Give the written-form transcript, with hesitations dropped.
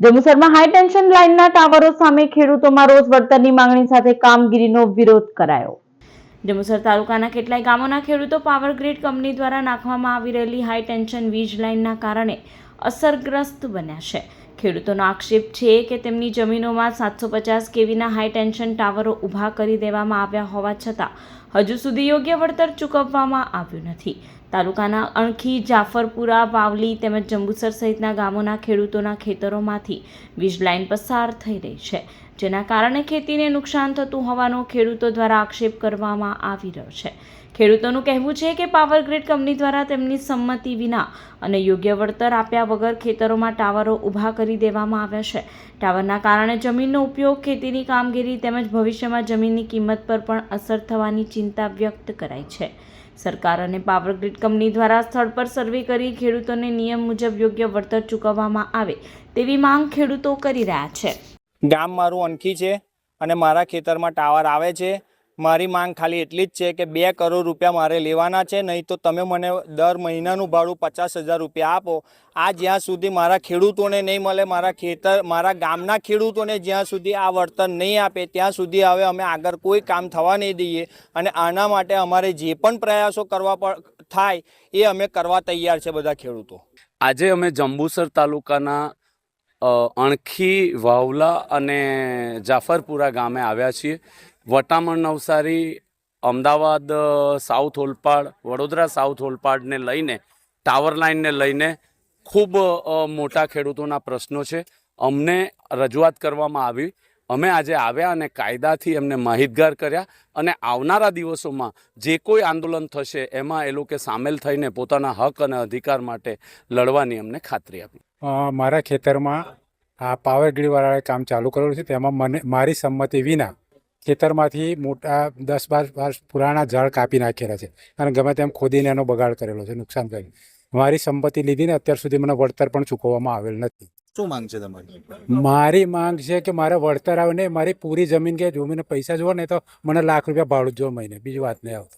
જંબુસરમાં high tension લાઇનના ટાવરો સામે ખેડૂતોમાં રોજ વળતરની માંગણી સાથે કામગીરીનો વિરોધ કરાયો। જંબુસર તાલુકાના કેટલાય ગામોના ખેડૂતો પાવર ગ્રીડ કંપની દ્વારા નાખવામાં આવી રહેલી હાઈ ટેન્શન વીજ લાઇનના કારણે અસરગ્રસ્ત બન્યા છે। ખેડૂતોનો આક્ષેપ છે કે તેમની જમીનોમાં 750 કેવીના હાઈ ટેન્શન ટાવરો ઊભા કરી દેવામાં આવ્યા હોવા છતાં હજુ સુધી યોગ્ય વળતર ચૂકવવામાં આવ્યું નથી। તાલુકાના અણખી, જાફરપુરા, વાવલી તેમજ જંબુસર સહિતના ગામોના ખેડૂતોના ખેતરોમાંથી વીજ લાઇન પસાર થઈ રહી છે, જેના કારણે ખેતીને નુકસાન થતું હોવાનો ખેડૂતો દ્વારા આક્ષેપ કરવામાં આવી રહ્યો છે। ખેડૂતોનું કહેવું છે કે પાવર ગ્રીડ કંપની દ્વારા તેમની સંમતિ વિના અને યોગ્ય વળતર આપ્યા વગર ખેતરોમાં ટાવરો ઊભા કરી દેવામાં આવ્યા છે। ટાવરના કારણે જમીનનો ઉપયોગ, ખેતીની કામગીરી તેમજ ભવિષ્યમાં જમીનની કિંમત પર પણ અસર થવાની ચિંતા વ્યક્ત કરાઈ છે। સરકાર અને પાવર ગ્રીડ કંપની દ્વારા સ્થળ પર સર્વે કરી ખેડૂતોને નિયમ મુજબ યોગ્ય વળતર ચૂકવવામાં આવે તેવી માંગ ખેડૂતો કરી રહ્યા છે। ગામ મારું અણખી છે અને મારા ખેતરમાં ટાવર આવે છે। મારી માંગ ખાલી એટલી જ છે કે 2 કરોડ રૂપિયા મારે લેવાના છે, નહીં તો તમે મને દર મહિનાનું ભાડું 50,000 રૂપિયા આપો। આ જ્યાં સુધી મારા ખેડૂતોને નહીં મળે, મારા ગામના ખેડૂતોને જ્યાં સુધી આ વળતર નહીં આપે ત્યાં સુધી હવે અમે આગળ કોઈ કામ થવા નહીં દઈએ અને આના માટે અમારે જે પણ પ્રયાસો કરવા થાય એ અમે કરવા તૈયાર છે બધા ખેડૂતો। આજે અમે જંબુસર તાલુકાના અણખી, વાવલા અને જાફરપુરા ગામે આવ્યા છીએ। વટામણ, નવસારી, અમદાવાદ સાઉથ ઓલપાડ, વડોદરા સાઉથ ઓલપાડને લઈને ટાવર લાઇનને લઈને ખૂબ મોટા ખેડૂતોના પ્રશ્નો છે। અમને રજૂઆત કરવામાં આવી, અમે આજે આવ્યા અને કાયદાથી એમને માહિતગાર કર્યા અને આવનારા દિવસોમાં જે કોઈ આંદોલન થશે એમાં એ લોકો સામેલ થઈને પોતાના હક અને અધિકાર માટે લડવાની અમને ખાતરી આપી। મારા ખેતરમાં આ પાવર ગ્રીડવાળાએ કામ ચાલુ કરેલું છે, તેમાં મારી સંમતિ વિના ખેતરમાંથી મોટા 10-12 પુરાણા ઝાડ કાપી નાખેલા છે અને ગમે તેમ ખોદીને એનો બગાડ કરેલો છે, નુકસાન કરી। મારી સંપત્તિ લીધીને અત્યાર સુધી મને વળતર પણ ચૂકવવામાં આવેલ નથી। શું માંગ છે તમારી? મારી માંગ છે કે મારે વળતર આવે ને મારી પૂરી જમીન કે જો મને પૈસા જોવો ને તો મને ₹1,00,000 ભાડું જો મહિને, બીજી વાત નહીં આવતો।